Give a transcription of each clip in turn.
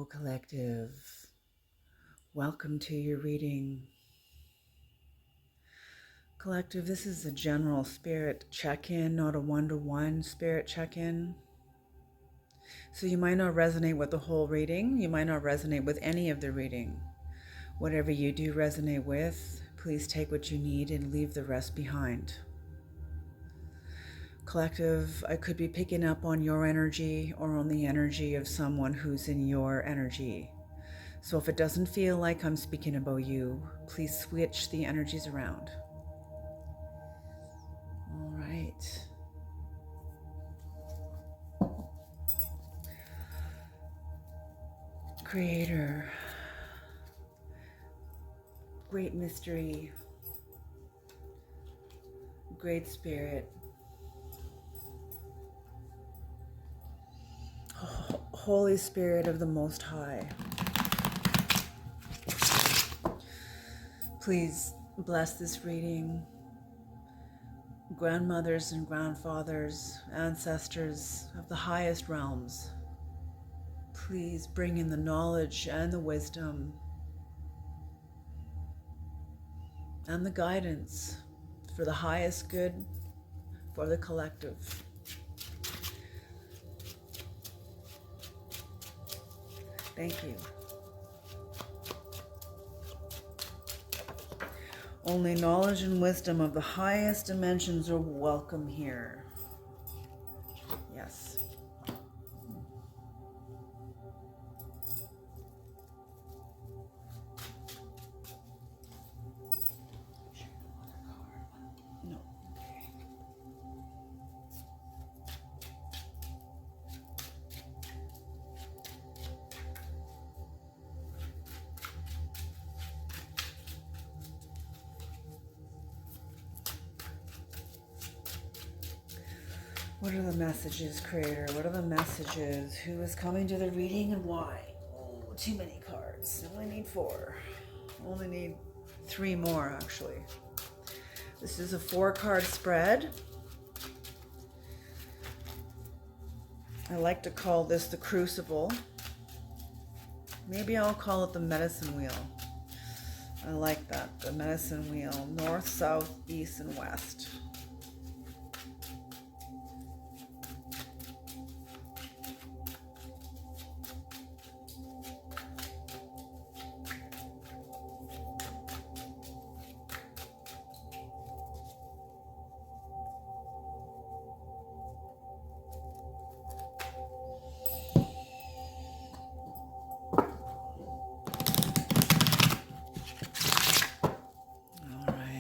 Hello, collective. Welcome to your reading. Collective, this is a general spirit check-in, not a one-to-one spirit check-in. So you might not resonate with the whole reading. You might not resonate with any of the reading. Whatever you do resonate with, please take what you need and leave the rest behind. Collective, I could be picking up on your energy or on the energy of someone who's in your energy. So if it doesn't feel like I'm speaking about you, please switch the energies around. All right. Creator, great mystery, great spirit, Holy Spirit of the Most High, please bless this reading. Grandmothers and grandfathers, ancestors of the highest realms, please bring in the knowledge and the wisdom and the guidance for the highest good for the collective. Thank you. Only knowledge and wisdom of the highest dimensions are welcome here. Yes. No. Okay. What are the messages, Creator? What are the messages? Who is coming to the reading and why? Oh, too many cards. I only need 4. I only need 3 more, actually. This is a 4-card spread. I like to call this the Crucible. Maybe I'll call it the Medicine Wheel. I like that. The Medicine Wheel. North, South, East, and West.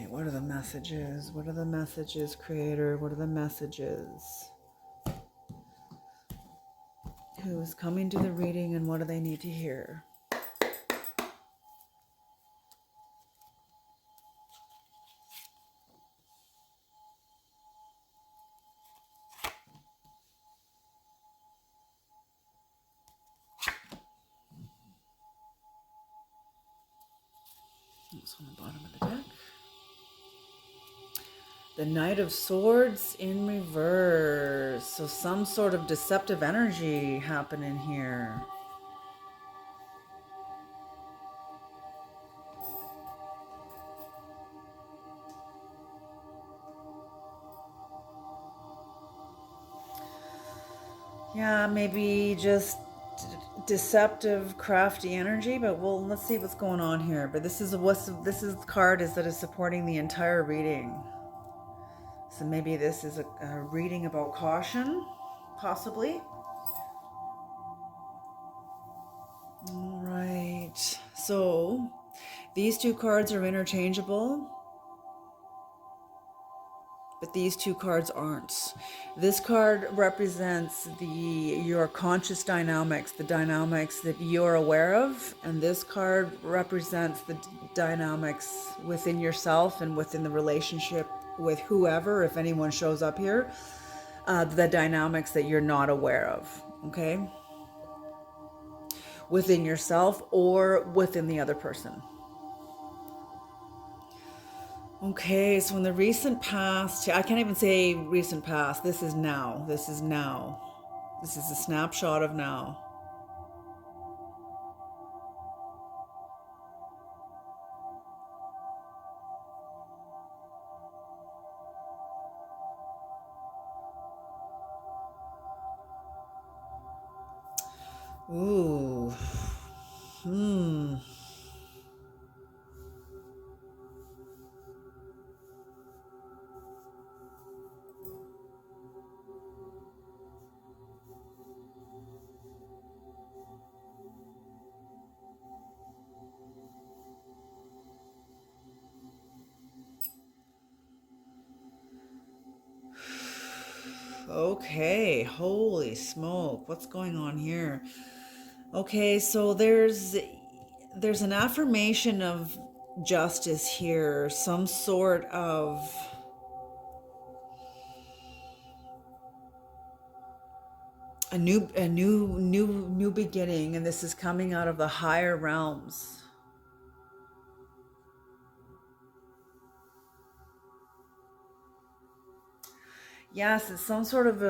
What are the messages? What are the messages, Creator? What are the messages? Who is coming to the reading and what do they need to hear? It's on the bottom of the deck. The Knight of Swords in reverse. So some sort of deceptive energy happening here. Yeah, maybe just deceptive, crafty energy, but let's see what's going on here. But this is the card that is supporting the entire reading. So maybe this is a reading about caution, possibly. All right. So these 2 cards are interchangeable, but these 2 cards aren't. This card represents your conscious dynamics, the dynamics that you're aware of, and this card represents the dynamics within yourself and within the relationship with whoever, if anyone shows up here, the dynamics that you're not aware of, okay? Within yourself or within the other person. Okay, so in the recent past, I can't even say recent past, this is now. This is now. This is a snapshot of now. Ooh. Hmm. Okay, holy smoke. What's going on here? Okay, so there's an affirmation of justice here, some sort of a new beginning, and this is coming out of the higher realms. Yes, it's some sort of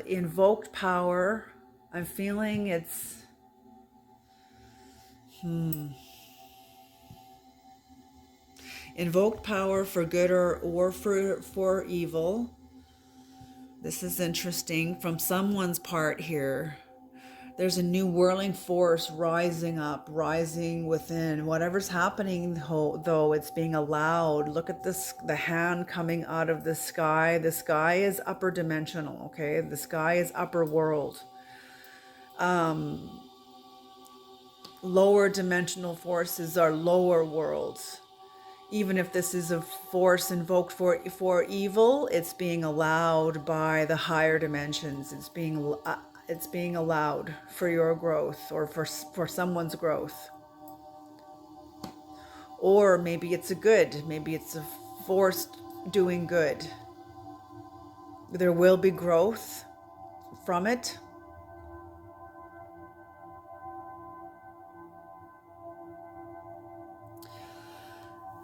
invoked power. I'm feeling it's invoked power for good or for evil. This is interesting from someone's part here. There's a new whirling force rising up, rising within. Whatever's happening, though, it's being allowed. Look at this, the hand coming out of the sky. The sky is upper dimensional, okay? The sky is upper world. Lower dimensional forces are lower worlds. Even if this is a force invoked for evil, it's being allowed by the higher dimensions. It's being allowed for your growth or for someone's growth. Or maybe it's a good, maybe it's a force doing good. There will be growth from it.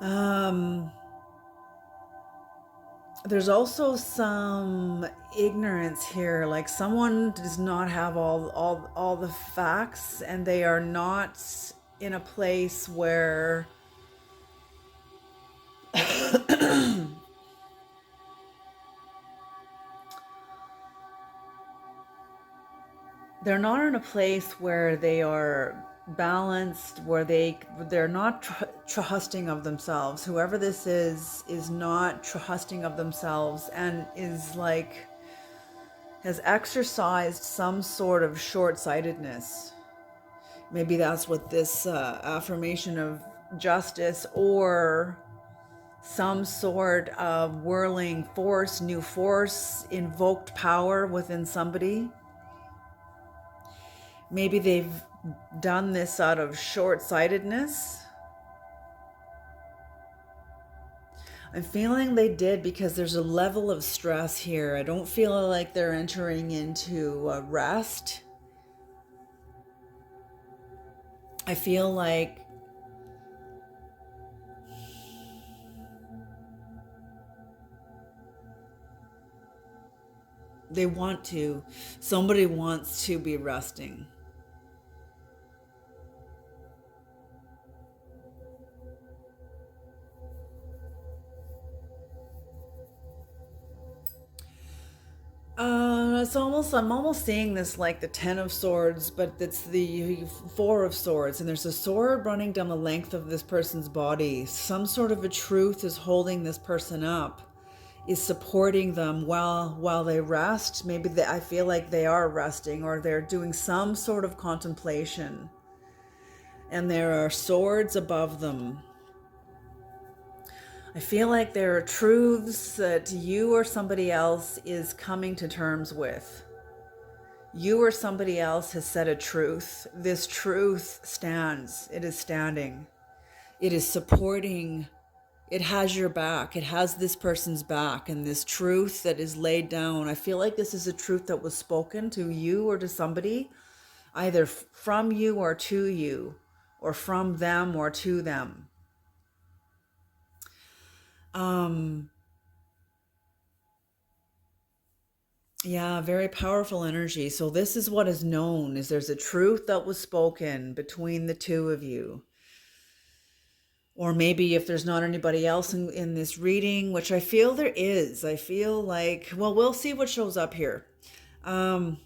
Um, there's also some ignorance here, like someone does not have all the facts, and they are not in a place where they're not in a place where they are balanced, where they're not trusting of themselves. Whoever this is not trusting of themselves, and is like has exercised some sort of short-sightedness. Maybe that's what this affirmation of justice, or some sort of whirling force, new force, invoked power within somebody. Maybe they've done this out of short-sightedness. I'm feeling they did because there's a level of stress here. I don't feel like they're entering into rest. I feel like they want to, somebody wants to be resting. I'm almost seeing this like the Ten of Swords, but it's the Four of Swords, and there's a sword running down the length of this person's body. Some sort of a truth is holding this person up, is supporting them while they rest. I feel like they are resting, or they're doing some sort of contemplation, and there are swords above them. I feel like there are truths that you or somebody else is coming to terms with. You or somebody else has said a truth. This truth stands. It is standing. It is supporting. It has your back. It has this person's back. And this truth that is laid down, I feel like this is a truth that was spoken to you or to somebody, either from you or to you, or from them or to them. Yeah, very powerful energy. So this is what is known, is there's a truth that was spoken between the two of you. Or maybe if there's not anybody else in this reading, which I feel there is, I feel like, well, we'll see what shows up here. Um,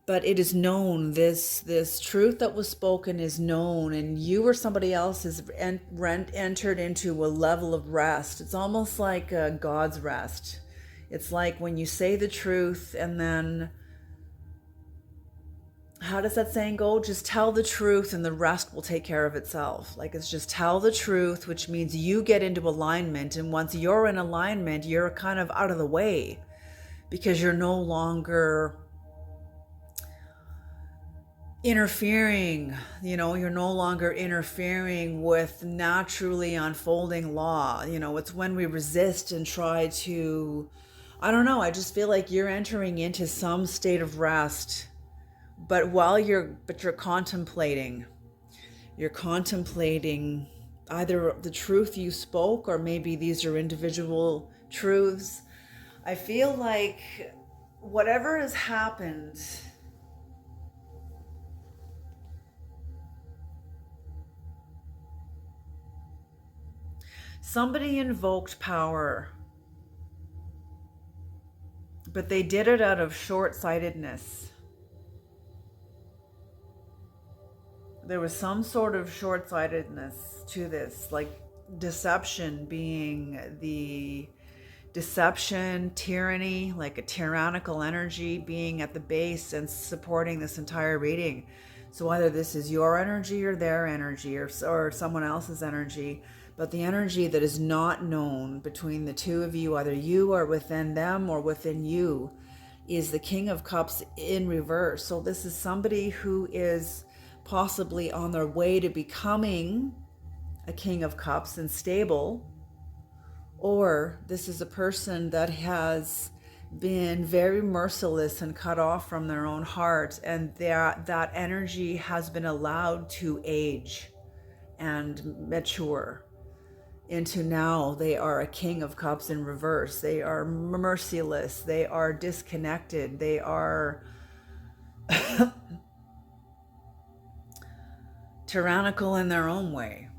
but it is known, this truth that was spoken is known, and you or somebody else has entered into a level of rest. It's almost like God's rest. It's like when you say the truth, and then, how does that saying go? Just tell the truth and the rest will take care of itself. Like, it's just tell the truth, which means you get into alignment, and once you're in alignment, you're kind of out of the way, because you're no longer interfering. You're no longer interfering with naturally unfolding law. It's when we resist and try to, I don't know, I just feel like you're entering into some state of rest, but you're contemplating, either the truth you spoke, or maybe these are individual truths. I feel like whatever has happened, somebody invoked power, but they did it out of short-sightedness. There was some sort of short-sightedness to this, like deception being the deception, tyranny, like a tyrannical energy being at the base and supporting this entire reading. So either this is your energy or their energy, or someone else's energy, but the energy that is not known between the two of you, either you are within them or within you, is the King of Cups in reverse. So this is somebody who is possibly on their way to becoming a King of Cups and stable, or this is a person that has been very merciless and cut off from their own heart, and that energy has been allowed to age and mature into, now they are a King of Cups in reverse. They are merciless, they are disconnected, they are tyrannical in their own way.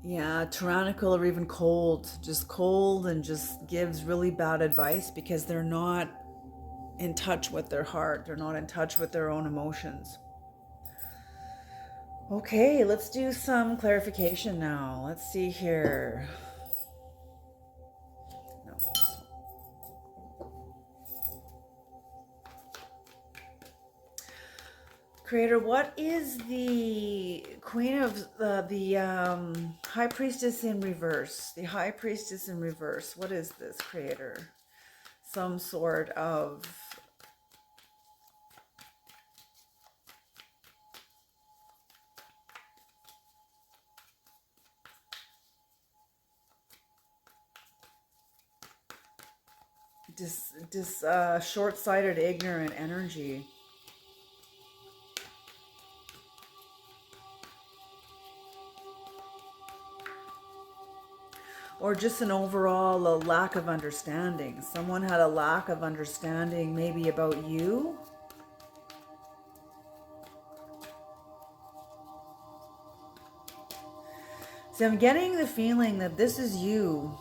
Yeah, tyrannical, or even cold, just cold, and just gives really bad advice because they're not in touch with their heart. They're not in touch with their own emotions. Okay, let's do some clarification now. Let's see here. No. Creator, what is the Queen of the High Priestess in reverse? The High Priestess in reverse. What is this, Creator? Some sort of short-sighted, ignorant energy. Or just an overall lack of understanding. Someone had a lack of understanding maybe about you. So I'm getting the feeling that this is you.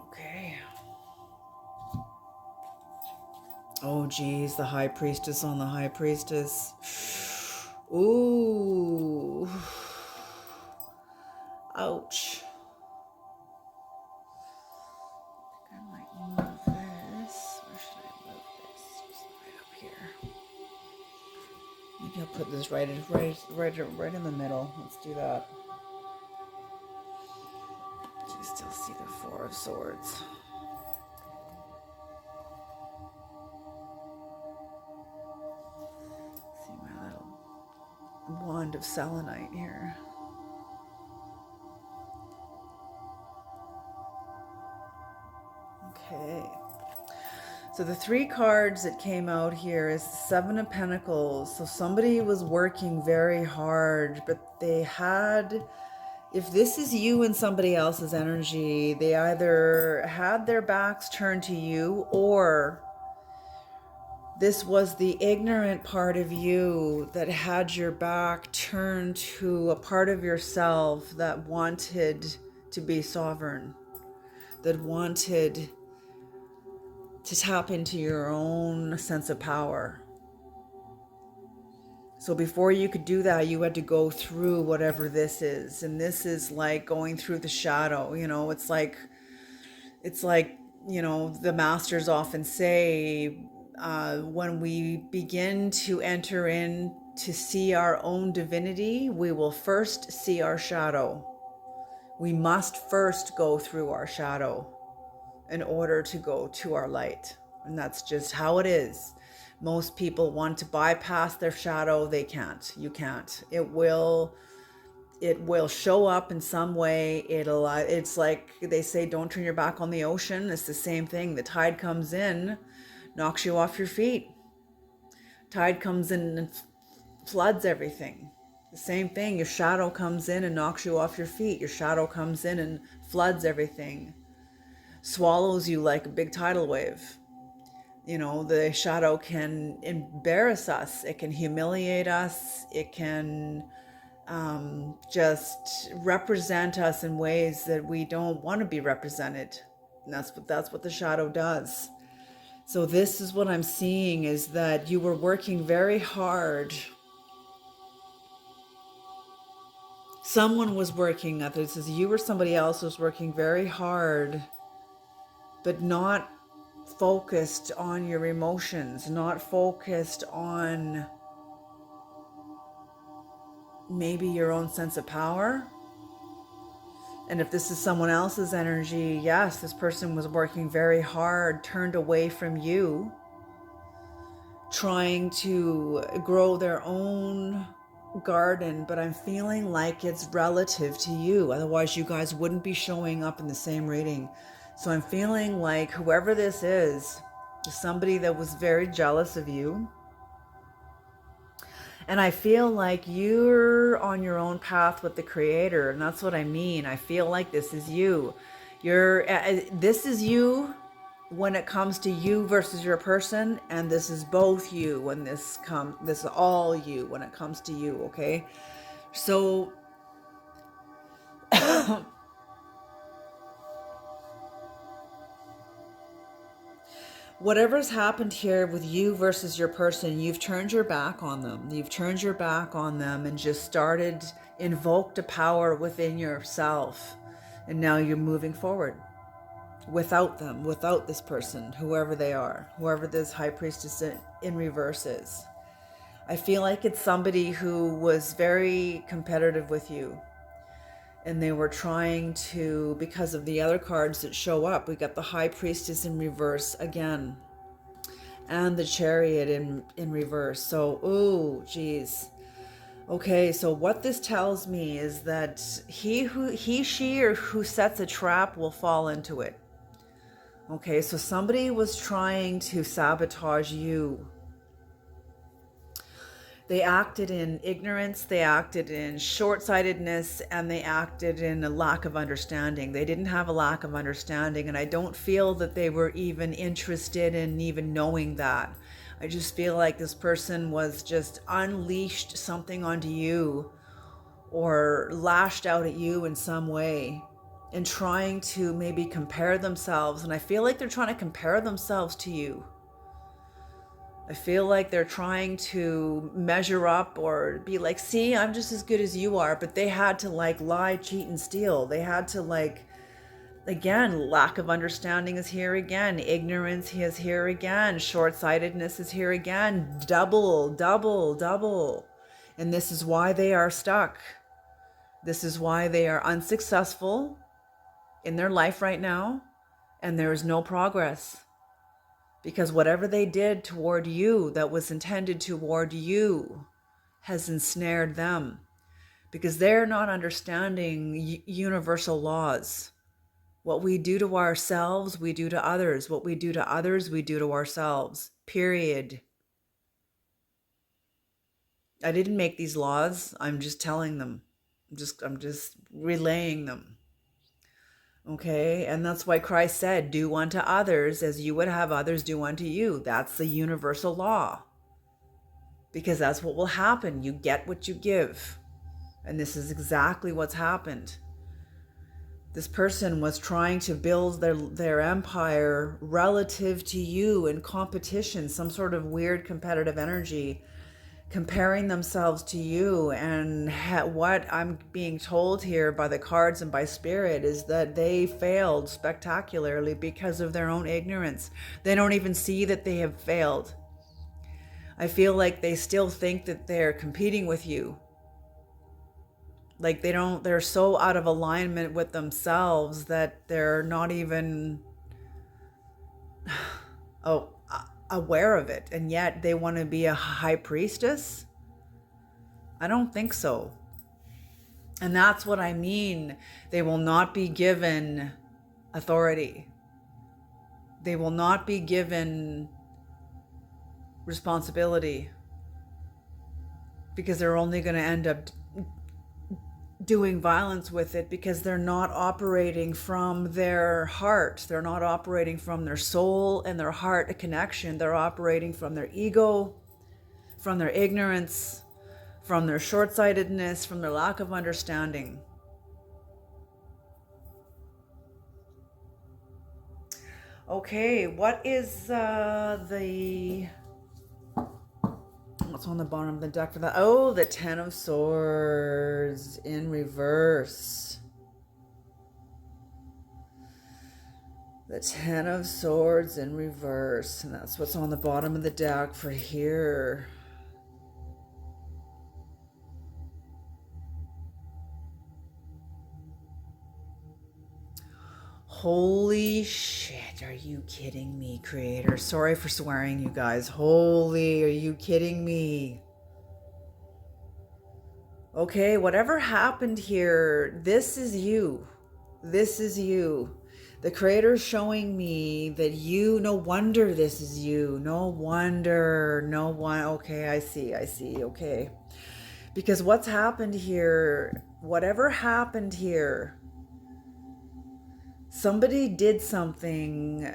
Okay. Oh geez, the High Priestess on the High Priestess. Ooh. Ouch. I might move this. Where should I move this? Just right up here. Maybe I'll put this right in the middle. Let's do that. Do you still see the Four of Swords? See my little wand of selenite here. Okay. So the three cards that came out here is the Seven of Pentacles. So somebody was working very hard, but they had, if this is you and somebody else's energy, they either had their backs turned to you, or This was the ignorant part of you that had your back turned to a part of yourself that wanted to be sovereign, that wanted to tap into your own sense of power. So before you could do that, you had to go through whatever this is. And this is like going through the shadow. It's like, the masters often say, when we begin to enter in to see our own divinity, we will first see our shadow. We must first go through our shadow in order to go to our light. And that's just how it is. Most people want to bypass their shadow. They can't. You can't. It will show up in some way. It's like they say, don't turn your back on the ocean. It's the same thing. The tide comes in, knocks you off your feet. Tide comes in and floods everything. The same thing. Your shadow comes in and knocks you off your feet. Your shadow comes in and floods everything, swallows you like a big tidal wave. The shadow can embarrass us. It can humiliate us. It can just represent us in ways that we don't want to be represented. And that's what the shadow does. So this is what I'm seeing, is that you were working very hard. Someone was working, this is you or somebody else was working very hard, but not focused on your emotions, not focused on maybe your own sense of power. And if this is someone else's energy, yes, this person was working very hard, turned away from you, trying to grow their own garden, but I'm feeling like it's relative to you. Otherwise, you guys wouldn't be showing up in the same reading. So I'm feeling like whoever this is somebody that was very jealous of you. And I feel like you're on your own path with the creator. And that's what I mean. I feel like this is you. This is you when it comes to you versus your person. And this is both you when this is all you when it comes to you. Okay. So whatever's happened here with you versus your person, you've turned your back on them. You've turned your back on them and just invoked a power within yourself. And now you're moving forward without them, without this person, whoever they are, whoever this high priestess in reverse is. I feel like it's somebody who was very competitive with you. And they were trying to, because of the other cards that show up, we got the high priestess in reverse again, and the chariot in reverse. So, ooh, geez. Okay, so what this tells me is that she, or who sets a trap will fall into it. Okay, so somebody was trying to sabotage you. They acted in ignorance, they acted in short-sightedness, and they acted in a lack of understanding. They didn't have a lack of understanding, and I don't feel that they were even interested in even knowing that. I just feel like this person was just unleashed something onto you or lashed out at you in some way and trying to maybe compare themselves. And I feel like they're trying to compare themselves to you. I feel like they're trying to measure up or be like, see, I'm just as good as you are. But they had to lie, cheat, and steal. They had to again, lack of understanding is here again. Ignorance is here again. Short-sightedness is here again. Double, double, double. And this is why they are stuck. This is why they are unsuccessful in their life right now. And there is no progress. Because whatever they did toward you that was intended toward you has ensnared them. Because they're not understanding universal laws. What we do to ourselves, we do to others. What we do to others, we do to ourselves. Period. I didn't make these laws. I'm just telling them. I'm just relaying them. Okay, and that's why Christ said, do unto others as you would have others do unto you. That's the universal law. Because that's what will happen. You get what you give. And this is exactly what's happened. This person was trying to build their empire relative to you in competition, some sort of weird competitive energy, comparing themselves to you. And what I'm being told here by the cards and by spirit is that they failed spectacularly because of their own ignorance. They don't even see that they have failed. I feel like they still think that they're competing with you. Like they're so out of alignment with themselves that they're not even aware of it. And yet they want to be a high priestess. I don't think so. And that's what I mean. They will not be given authority. They will not be given responsibility, because they're only going to end up doing violence with it, because they're not operating from their heart. They're not operating from their soul and their heart, a connection. They're operating from their ego, from their ignorance, from their short-sightedness, from their lack of understanding. Okay, what is what's on the bottom of the deck for that? Oh, the Ten of Swords in reverse. The Ten of Swords in reverse. And that's what's on the bottom of the deck for here. Holy shit, are you kidding me, Creator? Sorry for swearing, you guys. Holy, are you kidding me? Okay, whatever happened here, this is you. This is you. The Creator's showing me that you, no wonder this is you. No wonder, no one. Okay, I see, okay. Because what's happened here, whatever happened here, somebody did something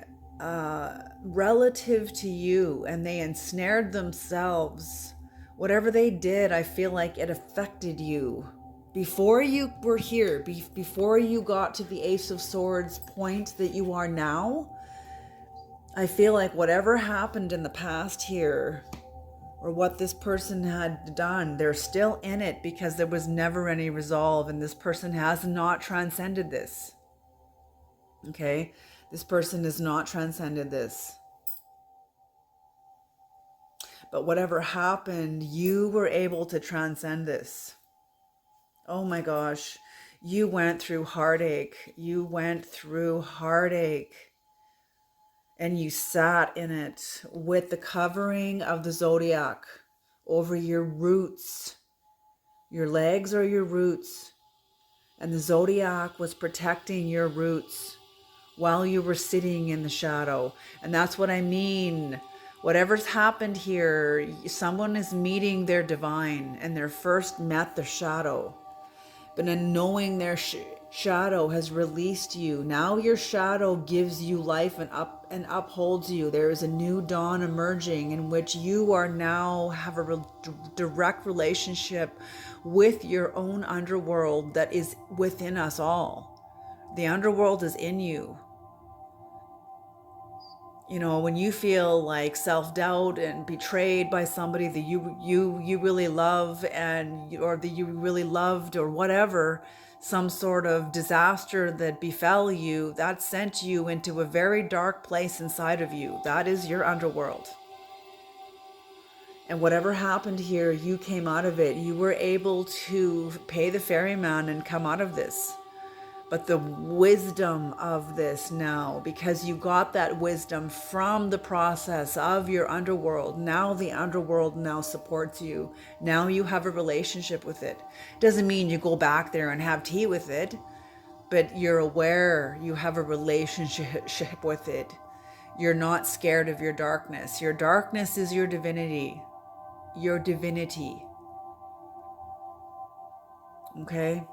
relative to you, and they ensnared themselves. Whatever they did, I feel like it affected you. Before you were here, before you got to the Ace of Swords point that you are now, I feel like whatever happened in the past here, or what this person had done, they're still in it because there was never any resolve, and this person has not transcended this. Okay? This person has not transcended this. But whatever happened, you were able to transcend this. Oh my gosh. You went through heartache. You went through heartache. And you sat in it with the covering of the zodiac over your roots. Your legs are your roots. And the zodiac was protecting your roots while you were sitting in the shadow. And that's what I mean. Whatever's happened here, someone is meeting their divine, and they're first met their shadow. But in knowing their shadow has released you, now your shadow gives you life and upholds you. There is a new dawn emerging in which you are now have a direct relationship with your own underworld that is within us all. The underworld is in you. You know, when you feel like self-doubt and betrayed by somebody that you really love, and or that you really loved, or whatever, some sort of disaster that befell you, that sent you into a very dark place inside of you. That is your underworld. And whatever happened here, you came out of it. You were able to pay the ferryman and come out of this. But the wisdom of this now, because you got that wisdom from the process of your underworld, now the underworld now supports you. Now you have a relationship with it. Doesn't mean you go back there and have tea with it, but you're aware you have a relationship with it. You're not scared of your darkness. Your darkness is your divinity. Your divinity. Okay?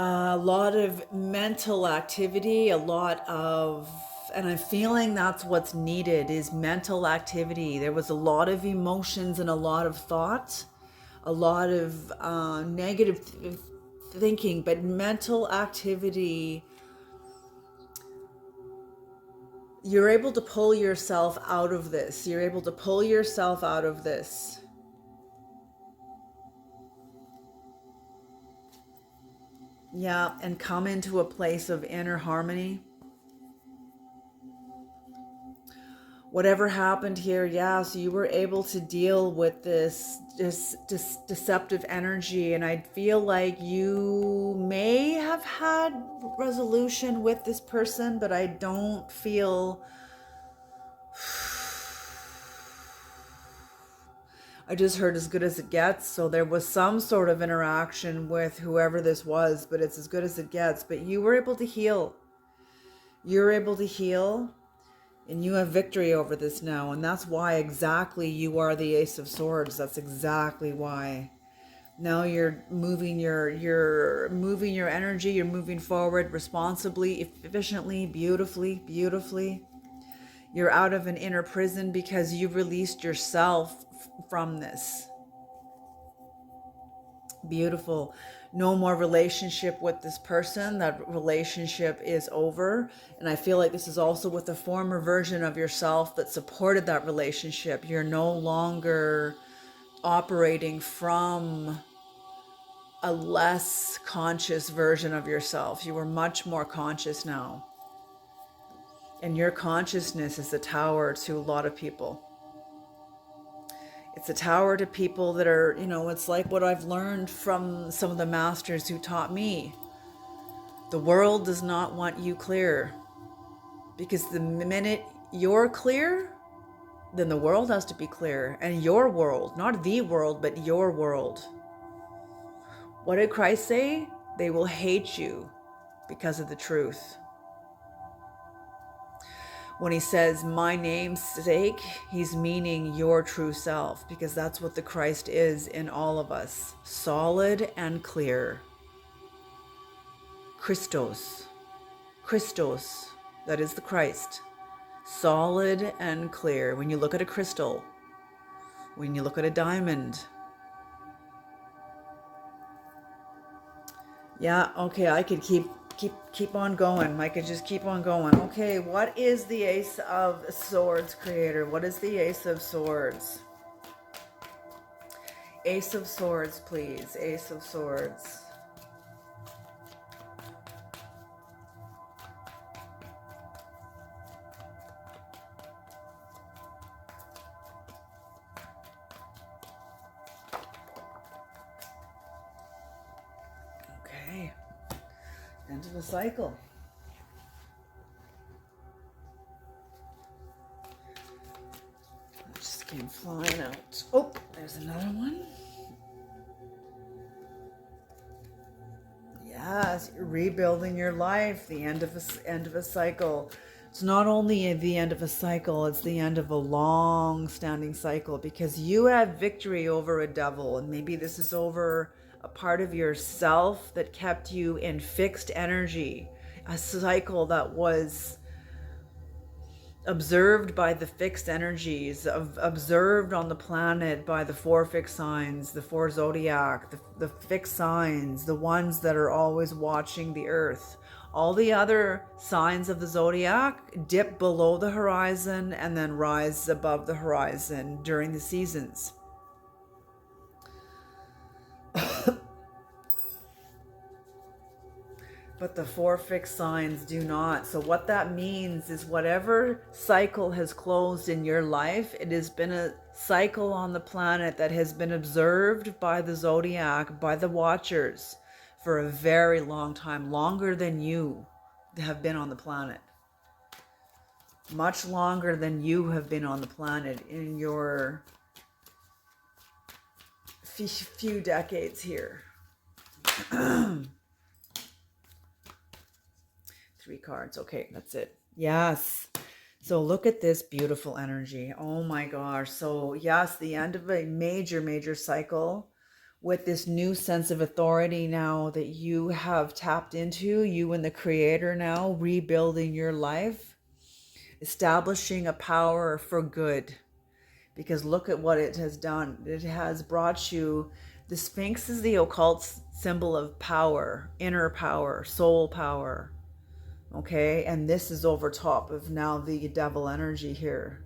a lot of mental activity, a lot of, and I'm feeling that's what's needed is mental activity. There was a lot of emotions and a lot of thought, a lot of negative thinking, but mental activity. You're able to pull yourself out of this. You're able to pull yourself out of this. Yeah, and come into a place of inner harmony. Whatever happened here, yeah, so you were able to deal with this deceptive energy, and I feel like you may have had resolution with this person, but I don't feel, I just heard as good as it gets. So there was some sort of interaction with whoever this was, but it's as good as it gets. But you were able to heal. You're able to heal. And you have victory over this now. And that's why exactly you are the Ace of Swords. That's exactly why. Now you're moving you're moving your energy, you're moving forward responsibly, efficiently, beautifully. You're out of an inner prison because you've released yourself from this. Beautiful. No more relationship with this person. That relationship is over. And I feel like this is also with the former version of yourself that supported that relationship. You're no longer operating from a less conscious version of yourself. You are much more conscious now. And your consciousness is a tower to a lot of people. It's a tower to people that are, it's like what I've learned from some of the masters who taught me. The world does not want you clear, because the minute you're clear, then the world has to be clear. And your world, not the world, but your world. What did Christ say? They will hate you because of the truth. When he says, my name's sake, he's meaning your true self, because that's what the Christ is in all of us. Solid and clear. Christos. Christos. That is the Christ. Solid and clear. When you look at a crystal, when you look at a diamond. Yeah, okay, I could keep on going. I could just keep on going. Okay, what is the Ace of Swords, creator? What is the Ace of Swords? Ace of Swords, please. Ace of Swords. Okay. End of the cycle. It just came flying out. Oh, there's another one. Yes, you're rebuilding your life. The end of a cycle. It's not only the end of a cycle, it's the end of a long-standing cycle, because you have victory over a devil, and maybe this is over a part of yourself that kept you in fixed energy, a cycle that was observed by the fixed energies, observed on the planet by the four fixed signs, the four zodiac, the fixed signs, the ones that are always watching the earth. All the other signs of the zodiac dip below the horizon and then rise above the horizon during the seasons. But the four fixed signs do not. So what that means is whatever cycle has closed in your life, it has been a cycle on the planet that has been observed by the zodiac, by the watchers, for a very long time, longer than you have been on the planet. Much longer than you have been on the planet in your few decades here. 3 cards. Okay, that's it. Yes. So look at this beautiful energy. Oh my gosh. So yes, the end of a major cycle with this new sense of authority now that you have tapped into, you and the creator now rebuilding your life, establishing a power for good. Because look at what it has done. It has brought you, the Sphinx is the occult symbol of power, inner power, soul power. Okay, and this is over top of now the devil energy here.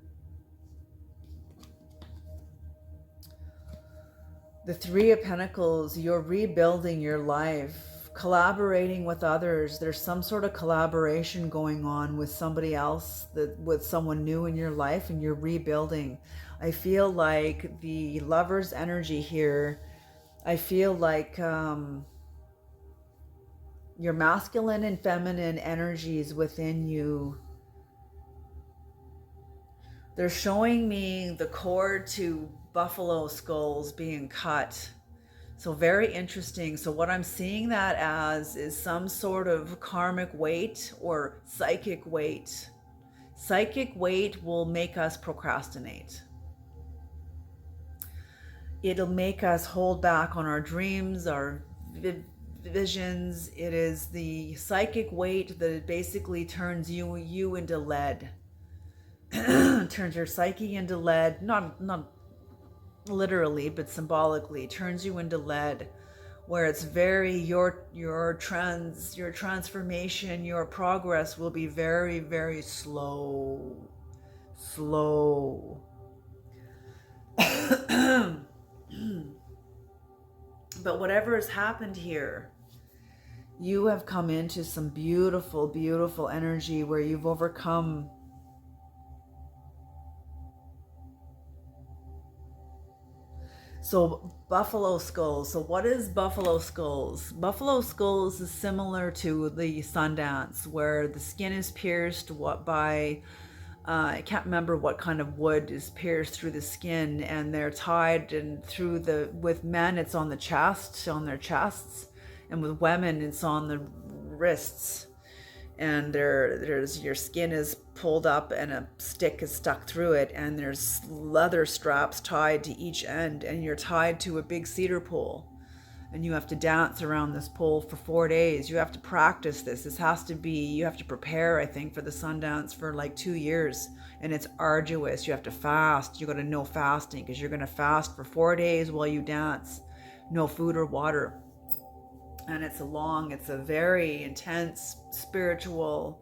The Three of Pentacles, you're rebuilding your life, collaborating with others. There's some sort of collaboration going on with somebody else, with someone new in your life, and you're rebuilding. I feel like the Lover's energy here, I feel like your masculine and feminine energies within you, they're showing me the cord to buffalo skulls being cut. So very interesting. So what I'm seeing that as is some sort of karmic weight or psychic weight. Psychic weight will make us procrastinate. It'll make us hold back on our dreams, our visions. It is the psychic weight that basically turns you into lead. Turns your psyche into lead, not literally, but symbolically, turns you into lead, where it's very your transformation, your progress will be very, very slow. But whatever has happened here, you have come into some beautiful, beautiful energy where you've overcome. So buffalo skulls. So what is buffalo skulls? Buffalo skulls is similar to the Sundance, where the skin is pierced by, I can't remember what kind of wood is pierced through the skin, and they're tied, and with men it's on the chest, on their chests, and with women it's on the wrists. And there's your skin is pulled up and a stick is stuck through it, and there's leather straps tied to each end, and you're tied to a big cedar pole, and you have to dance around this pole for 4 days. You have to practice this has to be, you have to prepare, I think, for the Sundance for like 2 years, and it's arduous. You have to fast. You got to know fasting, because you're going to fast for 4 days while you dance, no food or water. And it's a very intense spiritual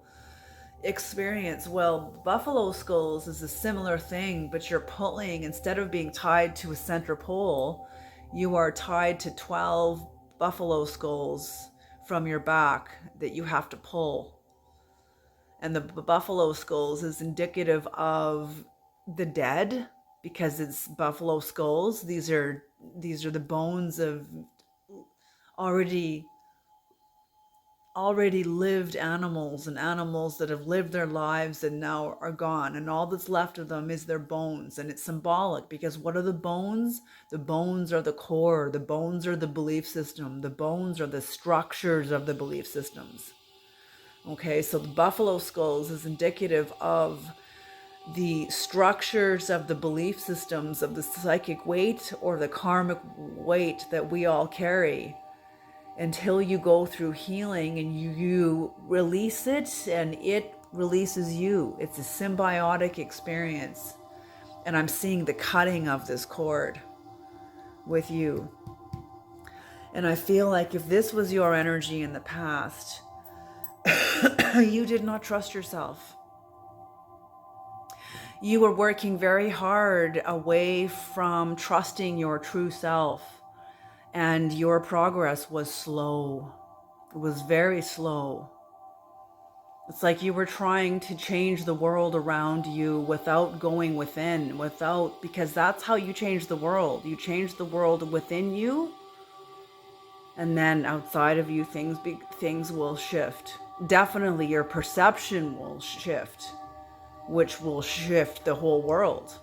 experience. Well, buffalo skulls is a similar thing, but you're pulling, instead of being tied to a center pole, you are tied to 12 buffalo skulls from your back that you have to pull. And the buffalo skulls is indicative of the dead, because it's buffalo skulls. These are the bones of already lived animals, and animals that have lived their lives and now are gone, and all that's left of them is their bones. And it's symbolic, because what are the bones? The bones are the core. The bones are the belief system. The bones are the structures of the belief systems. Okay, so the buffalo skulls is indicative of the structures of the belief systems, of the psychic weight or the karmic weight that we all carry, until you go through healing and you release it, and it releases you. It's a symbiotic experience. And I'm seeing the cutting of this cord with you. And I feel like if this was your energy in the past, you did not trust yourself. You were working very hard away from trusting your true self, and your progress was slow. It was very slow. It's like you were trying to change the world around you without going within, because that's how you change the world. You change the world within you, and then outside of you, things will shift. Definitely your perception will shift, which will shift the whole world.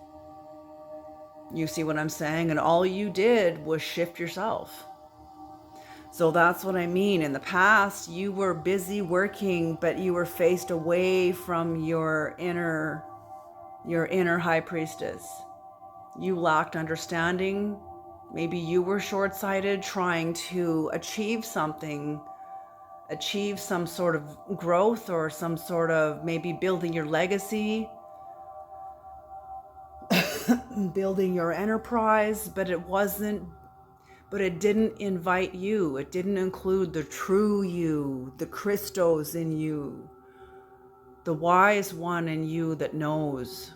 You see what I'm saying? And all you did was shift yourself. So that's what I mean. In the past, you were busy working, but you were faced away from your inner high priestess. You lacked understanding, Maybe you were short-sighted trying to achieve something, achieve some sort of growth or some sort of maybe building your legacy, building your enterprise, but it didn't invite you. It didn't include the true you, the Christos in you, the wise one in you that knows.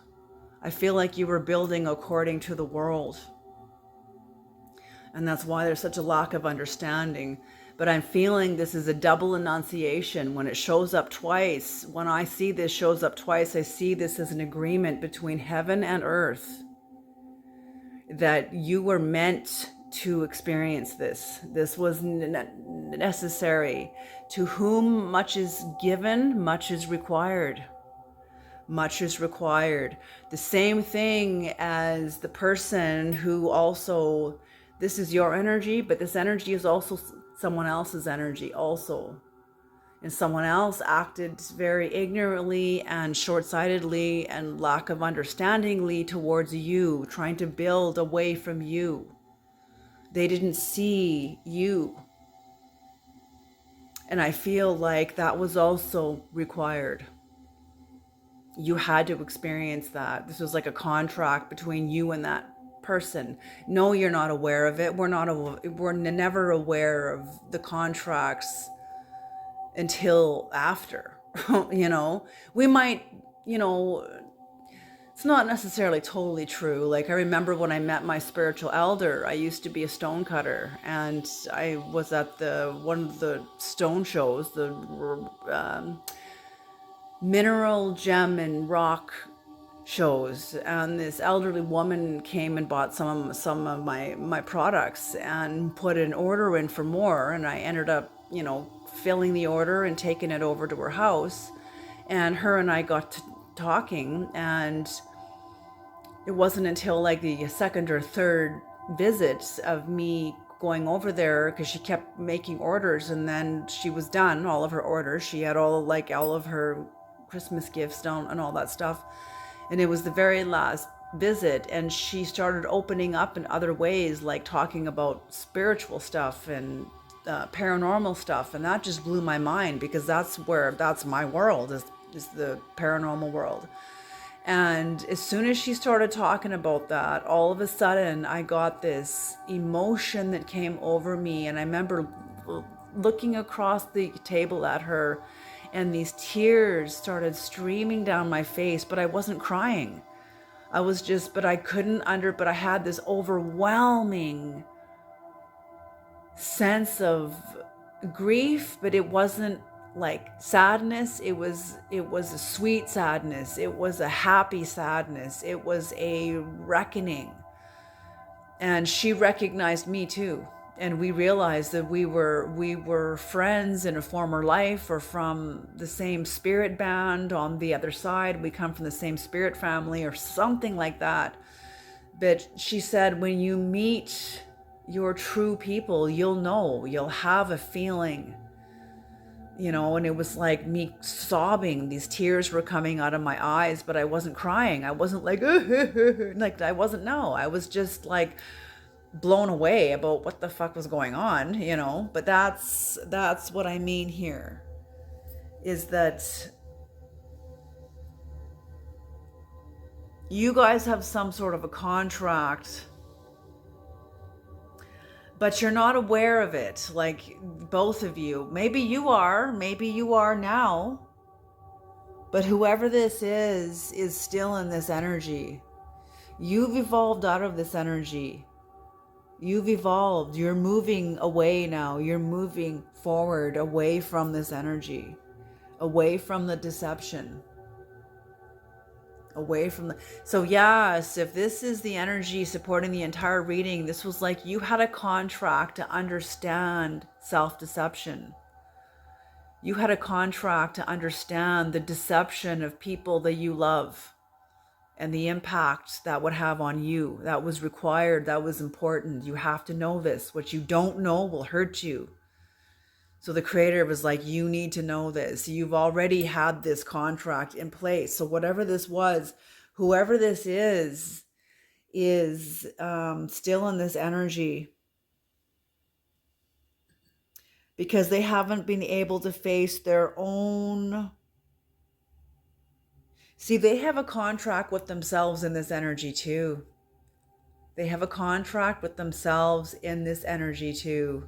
I feel like you were building according to the world. And that's why there's such a lack of understanding. But I'm feeling this is a double enunciation. When it shows up twice, when I see this shows up twice, I see this as an agreement between heaven and earth that you were meant to experience this. This was necessary. To whom much is given, much is required. Much is required. The same thing as the person who also, this is your energy, but this energy is also someone else's energy also. And someone else acted very ignorantly and short-sightedly and lack of understandingly towards you, trying to build away from you. They didn't see you. And I feel like that was also required. You had to experience that. This was like a contract between you and that person. No, you're not aware of it. We're never aware of the contracts until after. We might, it's not necessarily totally true. Like, I remember when I met my spiritual elder, I used to be a stone cutter, and I was at one of the stone shows, the mineral, gem, and rock shows, and this elderly woman came and bought some of my products and put an order in for more, and I ended up filling the order and taking it over to her house, and her and I got to talking, and it wasn't until like the second or third visit of me going over there, because she kept making orders, and then she was done all of her orders. She had all of her Christmas gifts down and all that stuff, and it was the very last visit, and she started opening up in other ways, like talking about spiritual stuff and paranormal stuff, and that just blew my mind, because that's my world, is the paranormal world. And as soon as she started talking about that, all of a sudden I got this emotion that came over me. And I remember looking across the table at her, and these tears started streaming down my face, but I wasn't crying. But I had this overwhelming sense of grief, but it wasn't like sadness. It was a sweet sadness. It was a happy sadness. It was a reckoning. And she recognized me too. And we realized that we were friends in a former life, or from the same spirit band on the other side. We come from the same spirit family or something like that. But she said, when you meet your true people, you'll have a feeling, and it was like me sobbing. These tears were coming out of my eyes, but I wasn't crying. I wasn't like, like, I was just like blown away about what the fuck was going on, but that's what I mean here, is that you guys have some sort of a contract, but you're not aware of it. Like, both of you, maybe you are now, but whoever this is still in this energy. You've evolved out of this energy. You've evolved. You're moving away now. You're moving forward, away from this energy, away from the deception, so yes, if this is the energy supporting the entire reading, this was like you had a contract to understand self-deception. You had a contract to understand the deception of people that you love, and the impact that would have on you. That was required. That was important. You have to know this. What you don't know will hurt you. So the creator was like, you need to know this. You've already had this contract in place. So whatever this was, whoever this is still in this energy because they haven't been able to face their own. See, they have a contract with themselves in this energy too. They have a contract with themselves in this energy too.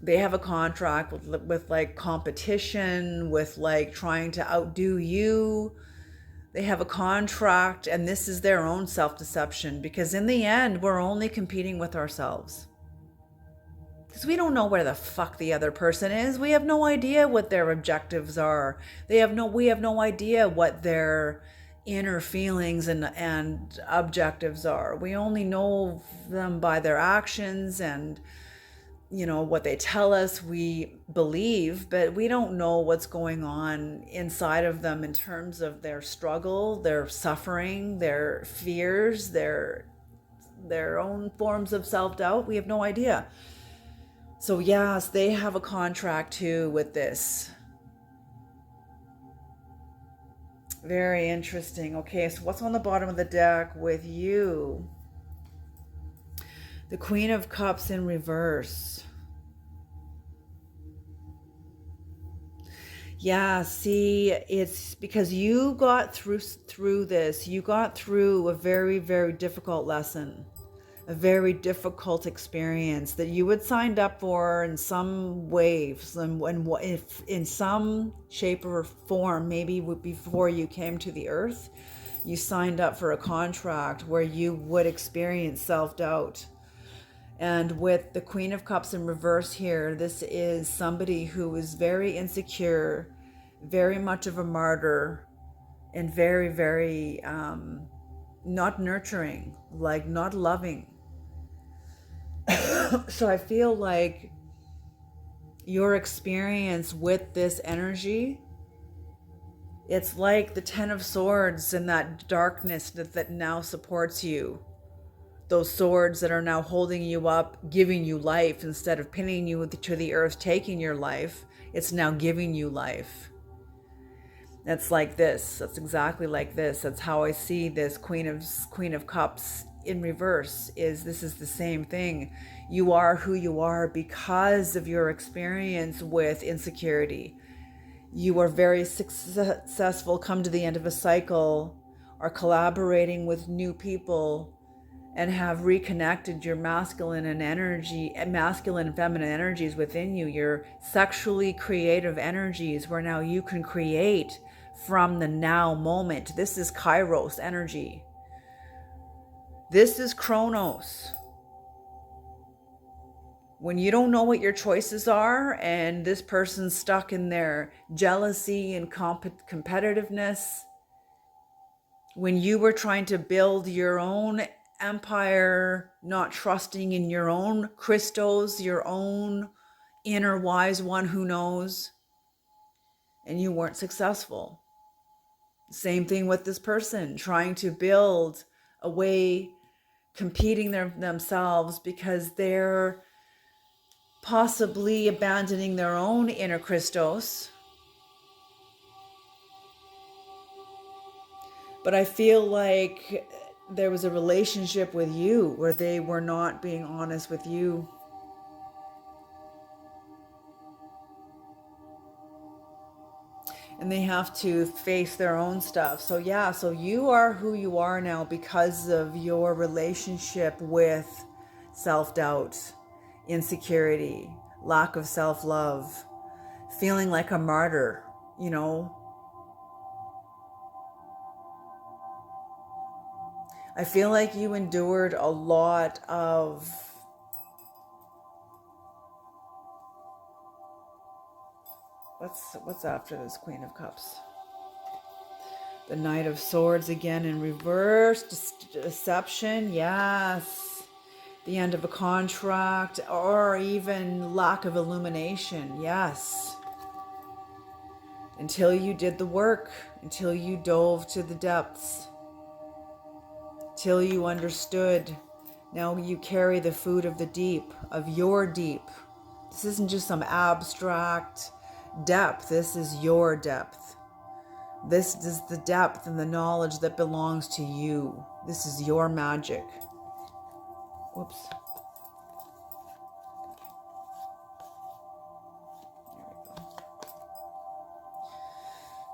They have a contract with like competition, with like trying to outdo you. They have a contract, and this is their own self-deception, because in the end, we're only competing with ourselves. Because we don't know where the fuck the other person is. We have no idea what their objectives are. We have no idea what their inner feelings and objectives are. We only know them by their actions and what they tell us we believe, but we don't know what's going on inside of them in terms of their struggle, their suffering, their fears, their own forms of self-doubt. We have no idea. So yes, they have a contract too with this. Very interesting. Okay, so what's on the bottom of the deck with you? The Queen of Cups in reverse. Yeah, see, it's because you got through this. You got through a very, very difficult lesson, a very difficult experience that you had signed up for in some way, if in some shape or form, maybe before you came to the earth, you signed up for a contract where you would experience self-doubt. And with the Queen of Cups in reverse here, this is somebody who is very insecure, very much of a martyr, and very, very not nurturing, like not loving. So I feel like your experience with this energy, it's like the Ten of Swords and that darkness that now supports you. Those swords that are now holding you up, giving you life instead of pinning you to the earth, taking your life. It's now giving you life. That's like this. That's exactly like this. That's how I see this Queen of Cups in reverse. This is the same thing. You are who you are because of your experience with insecurity. You are very successful, come to the end of a cycle, are collaborating with new people, and have reconnected your masculine and feminine energies within you, your sexually creative energies, where now you can create from the now moment. This is Kairos energy. This is Chronos. When you don't know what your choices are and this person's stuck in their jealousy and competitiveness, when you were trying to build your own empire, not trusting in your own crystals, your own inner wise one who knows, and you weren't successful. Same thing with this person trying to build a way, competing themselves because they're possibly abandoning their own inner Christos. But I feel like there was a relationship with you where they were not being honest with you. And they have to face their own stuff. So yeah, so you are who you are now because of your relationship with self-doubt, insecurity, lack of self-love, feeling like a martyr, I feel like you endured a lot of what's after this Queen of Cups? The Knight of Swords again in reverse, deception, yes. The end of a contract, or even lack of illumination, yes. Until you did the work, until you dove to the depths, till you understood. Now you carry the food of the deep, of your deep. This isn't just some abstract depth. This is your depth. This is the depth and the knowledge that belongs to you. This is your magic. Whoops.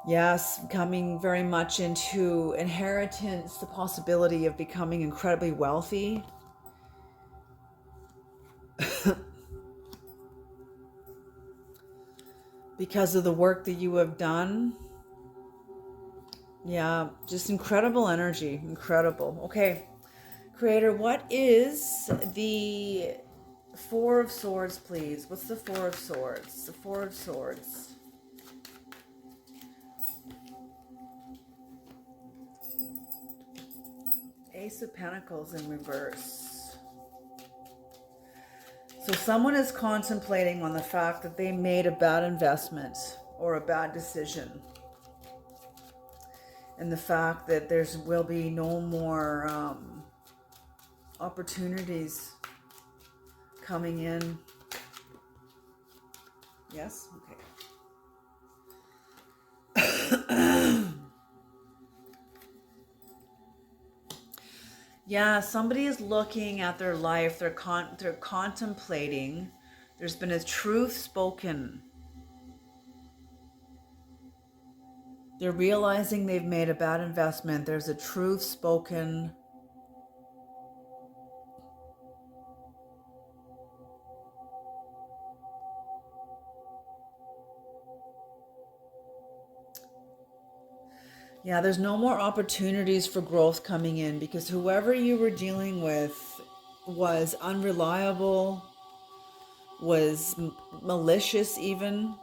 Yes, coming very much into inheritance, the possibility of becoming incredibly wealthy. Because of the work that you have done. Yeah, just incredible energy. Incredible. Okay, Creator, what is the Four of Swords, please? What's the Four of Swords? The Four of Swords. Ace of Pentacles in reverse. So someone is contemplating on the fact that they made a bad investment or a bad decision. And the fact that there will be no more opportunities coming in. Yes? Okay. Yeah, somebody is looking at their life. They're contemplating. There's been a truth spoken. They're realizing they've made a bad investment. There's a truth spoken. Yeah, there's no more opportunities for growth coming in because whoever you were dealing with was unreliable, was malicious even.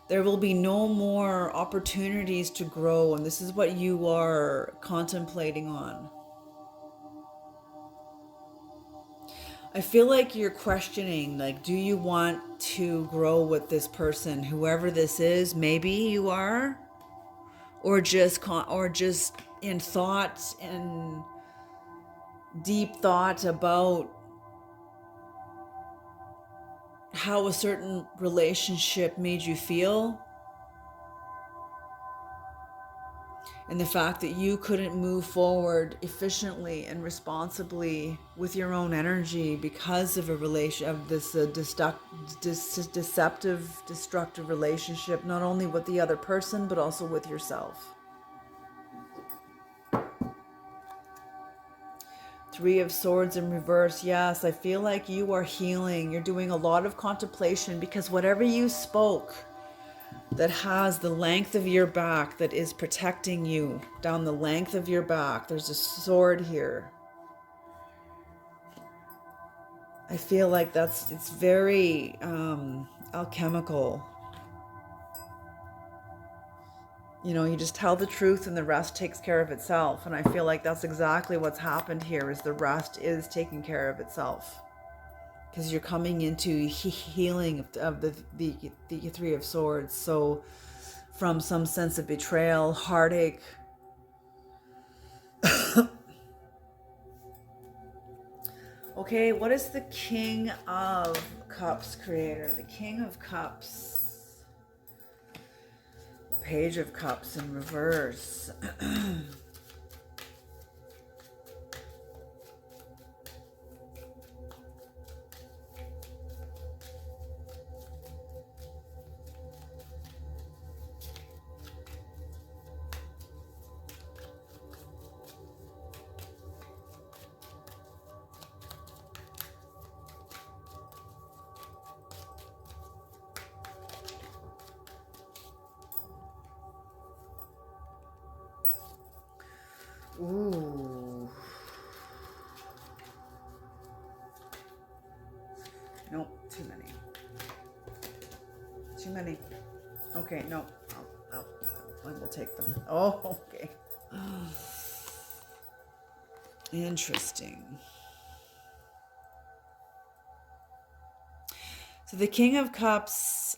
There will be no more opportunities to grow, and this is what you are contemplating on. I feel like you're questioning, like, do you want to grow with this person, whoever this is? Maybe you are, or just in thought and deep thought about how a certain relationship made you feel, and the fact that you couldn't move forward efficiently and responsibly with your own energy because of a relation of this deceptive, destructive relationship, not only with the other person but also with yourself. Three of Swords in reverse. Yes, I feel like you are healing. You're doing a lot of contemplation because whatever you spoke that has the length of your back, that is protecting you down the length of your back. There's a sword here. I feel like it's very alchemical. You know, you just tell the truth and the rest takes care of itself. And I feel like that's exactly what's happened here, is the rest is taking care of itself. Because you're coming into healing of the Three of Swords. So from some sense of betrayal, heartache. Okay, what is the King of Cups, Creator? The King of Cups. The Page of Cups in reverse. Ooh. Nope, too many. Too many. Okay, no. I will take them. Oh, okay. Interesting. So the King of Cups.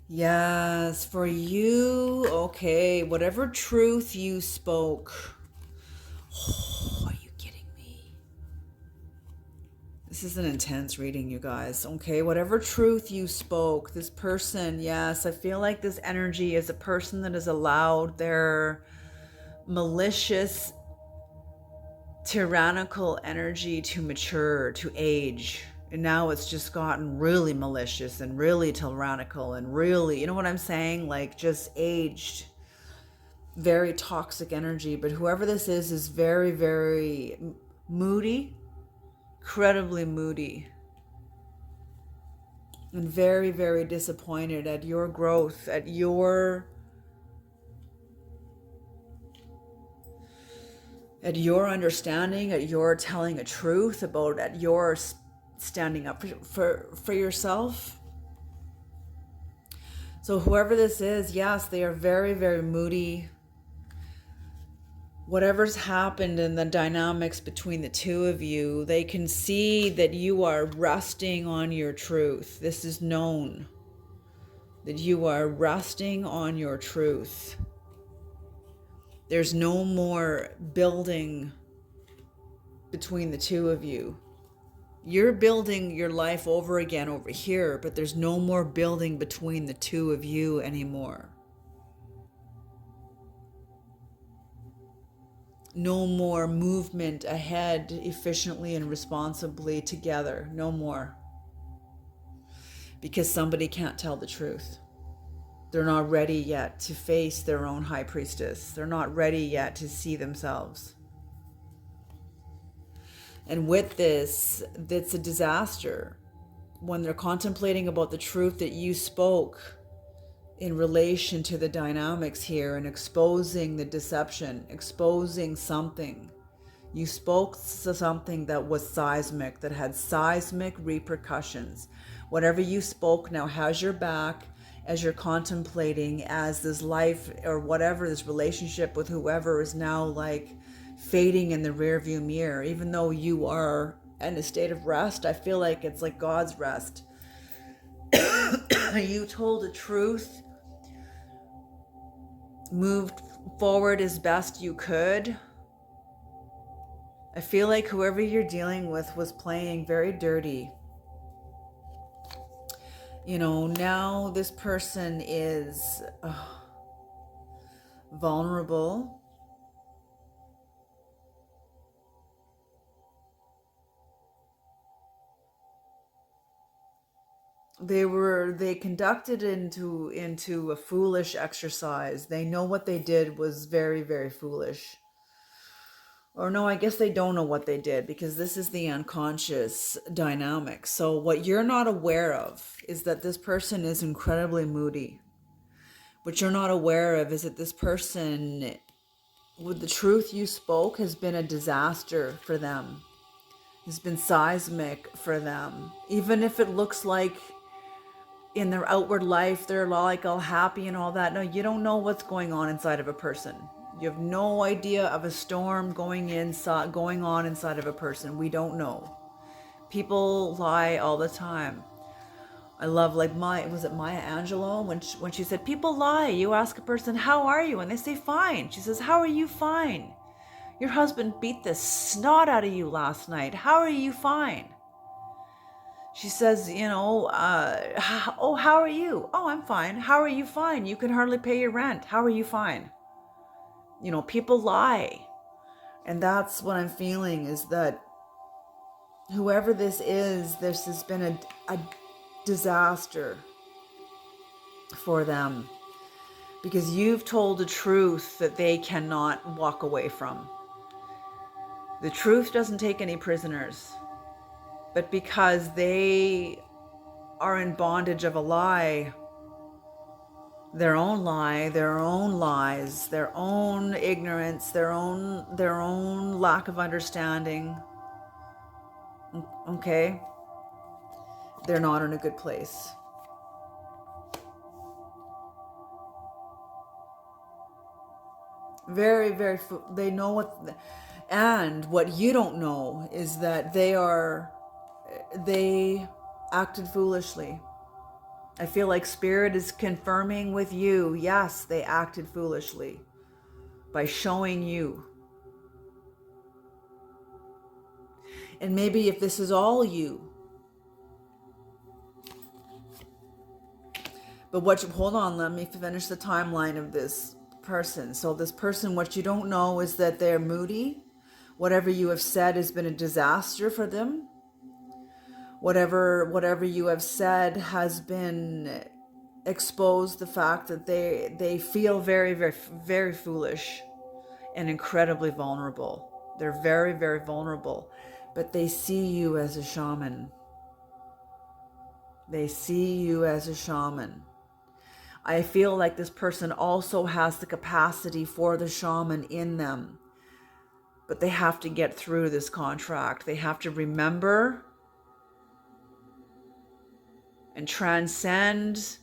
Yes, for you, okay, whatever truth you spoke. Oh, are you kidding me? This is an intense reading, you guys. Okay, whatever truth you spoke, this person, yes, I feel like this energy is a person that has allowed their malicious, tyrannical energy to mature, to age. And now it's just gotten really malicious and really tyrannical and really, you know what I'm saying? Like just aged. Very toxic energy. But whoever this is very, very moody, incredibly moody, and very, very disappointed at your growth, at your understanding, at your telling a truth about, at your standing up for yourself. So whoever this is, yes, they are very, very moody. Whatever's happened in the dynamics between the two of you, they can see that you are resting on your truth. This is known, that you are resting on your truth. There's no more building between the two of you. You're building your life over again over here, but there's no more building between the two of you anymore. No more movement ahead efficiently and responsibly together. No more. Because somebody can't tell the truth. They're not ready yet to face their own high priestess. They're not ready yet to see themselves. And with this, that's a disaster. When they're contemplating about the truth that you spoke in relation to the dynamics here and exposing the deception, exposing something. You spoke something that was seismic, that had seismic repercussions. Whatever you spoke now has your back as you're contemplating, as this life or whatever, this relationship with whoever is now like fading in the rearview mirror. Even though you are in a state of rest, I feel like it's like God's rest. You told the truth, moved forward as best you could. I feel like whoever you're dealing with was playing very dirty. You know, now this person is vulnerable. They conducted into a foolish exercise. They know what they did was very, very foolish. Or no, I guess they don't know what they did, because this is the unconscious dynamic. So what you're not aware of is that this person is incredibly moody. What you're not aware of is that this person, with the truth you spoke, has been a disaster for them. Has been seismic for them. Even if it looks like in their outward life they're like all happy and all that. No, you don't know what's going on inside of a person. You have no idea of a storm going on inside of a person. We don't know. People lie all the time. I love, like, was it Maya Angelou when she said, people lie. You ask a person, how are you? And they say, fine. She says, how are you fine? Your husband beat the snot out of you last night. How are you fine? She says, oh, how are you? Oh, I'm fine. How are you fine? You can hardly pay your rent. How are you fine? You know, people lie. And that's what I'm feeling, is that whoever this has been a disaster for them. Because you've told a truth that they cannot walk away from. The truth doesn't take any prisoners. But because they are in bondage of a lie, their own lie, their own lies, their own ignorance, their own lack of understanding, okay, they're not in a good place. Very, very, they know what, and what you don't know is that they acted foolishly. I feel like Spirit is confirming with you, yes, they acted foolishly by showing you. And maybe if this is all you, but hold on, let me finish the timeline of this person. So this person, what you don't know is that they're moody. Whatever you have said has been a disaster for them. Whatever you have said has been exposed the fact that they feel very, very, very foolish and incredibly vulnerable. They're very, very vulnerable, but they see you as a shaman. They see you as a shaman. I feel like this person also has the capacity for the shaman in them, but they have to get through this contract. They have to remember and transcend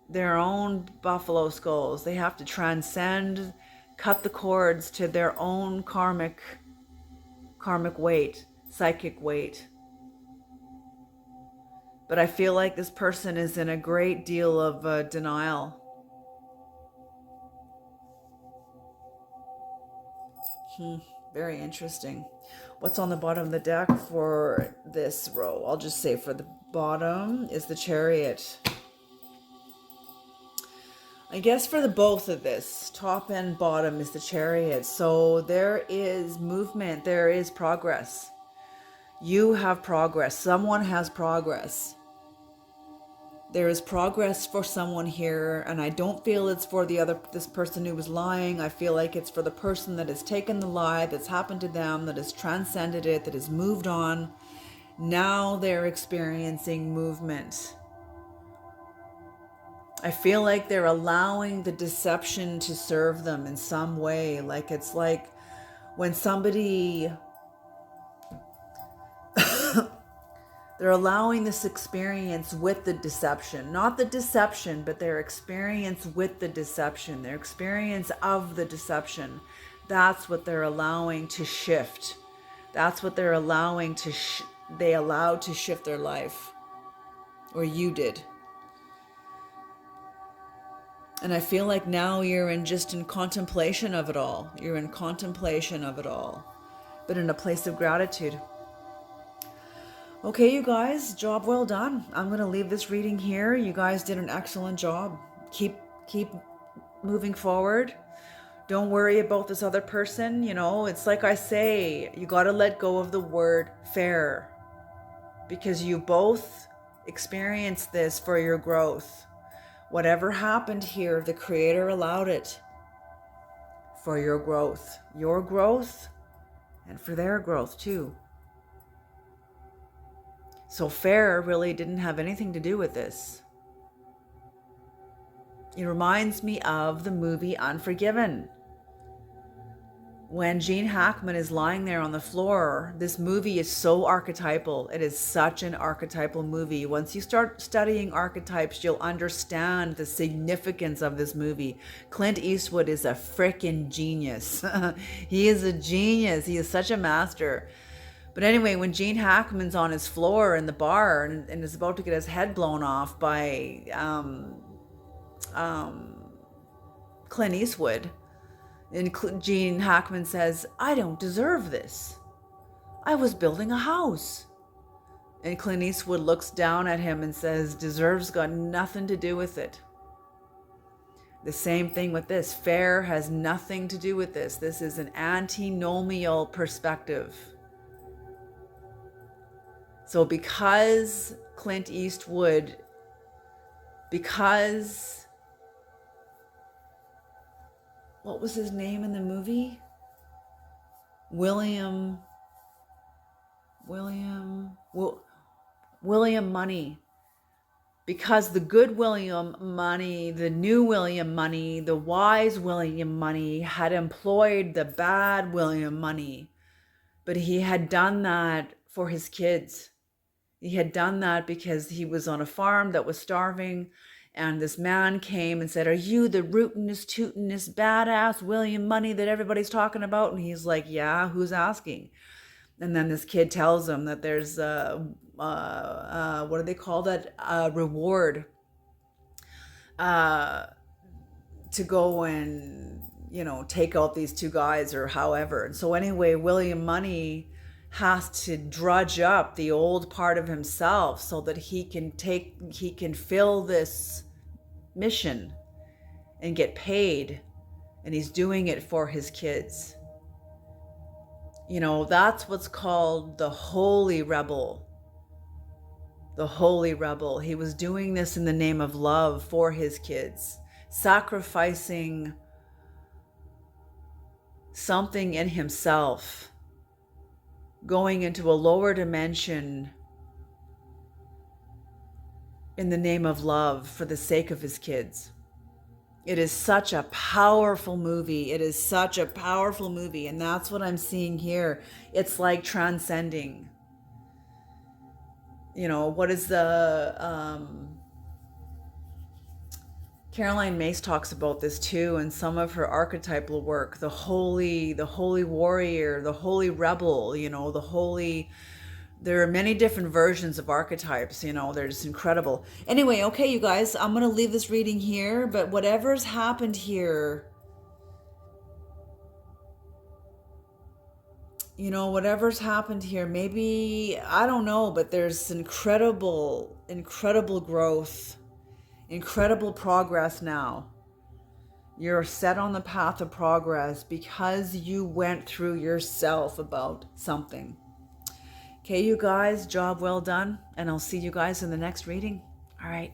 their own buffalo skulls. They have to transcend, cut the cords to their own karmic weight, psychic weight. But I feel like this person is in a great deal of denial. Very interesting. What's on the bottom of the deck for this row? I'll just say for the bottom is the Chariot. I guess for the both of this, top and bottom is the Chariot. So there is movement, there is progress. You have progress. Someone has progress. There is progress for someone here, and I don't feel it's for this person who was lying. I feel like it's for the person that has taken the lie that's happened to them, that has transcended it, that has moved on. Now they're experiencing movement. I feel like they're allowing the deception to serve them in some way. Like it's like when somebody they're allowing this experience with the deception, not the deception, but their experience with the deception, their experience of the deception. That's what they're allowing to shift. That's what they're allowing to, they allowed to shift their life, or you did. And I feel like now you're in contemplation of it all. You're in contemplation of it all, but in a place of gratitude. Okay, you guys, job well done. I'm going to leave this reading here. You guys did an excellent job. Keep moving forward. Don't worry about this other person. You know, it's like I say, you got to let go of the word fair, because you both experienced this for your growth. Whatever happened here, the Creator allowed it for your growth, and for their growth too. So fair really didn't have anything to do with this. It reminds me of the movie Unforgiven. When Gene Hackman is lying there on the floor, this movie is so archetypal. It is such an archetypal movie. Once you start studying archetypes, you'll understand the significance of this movie. Clint Eastwood is a freaking genius. He is a genius. He is such a master. But anyway, when Gene Hackman's on his floor in the bar and is about to get his head blown off by Clint Eastwood, and Gene Hackman says, "I don't deserve this. I was building a house." And Clint Eastwood looks down at him and says, "Deserves got nothing to do with it." The same thing with this. Fair has nothing to do with this. This is an antinomial perspective. So because Clint Eastwood, what was his name in the movie? William Money. Because the good William Money, the new William Money, the wise William Money had employed the bad William Money. But he had done that for his kids. He had done that because he was on a farm that was starving, and this man came and said, "Are you the rootinest, tootinest, badass William Money that everybody's talking about?" And he's like, "Yeah, who's asking?" And then this kid tells him that there's what do they call that? Reward. to go and, take out these two guys or however. And so anyway, William Money has to drudge up the old part of himself so that he can fill this mission and get paid, and he's doing it for his kids. That's what's called the holy rebel. The holy rebel. He was doing this in the name of love for his kids, sacrificing something in himself, going into a lower dimension in the name of love for the sake of his kids. It is such a powerful movie. It is such a powerful movie. And that's what I'm seeing here. It's like transcending. What is Caroline Myss talks about this too in some of her archetypal work, the holy warrior, the holy rebel, the holy. There are many different versions of archetypes, they're just incredible. Anyway, okay, you guys, I'm going to leave this reading here, but whatever's happened here, maybe, I don't know, but there's incredible growth, incredible progress now. You're set on the path of progress because you went through yourself about something. Okay, you guys, job well done, and I'll see you guys in the next reading. All right.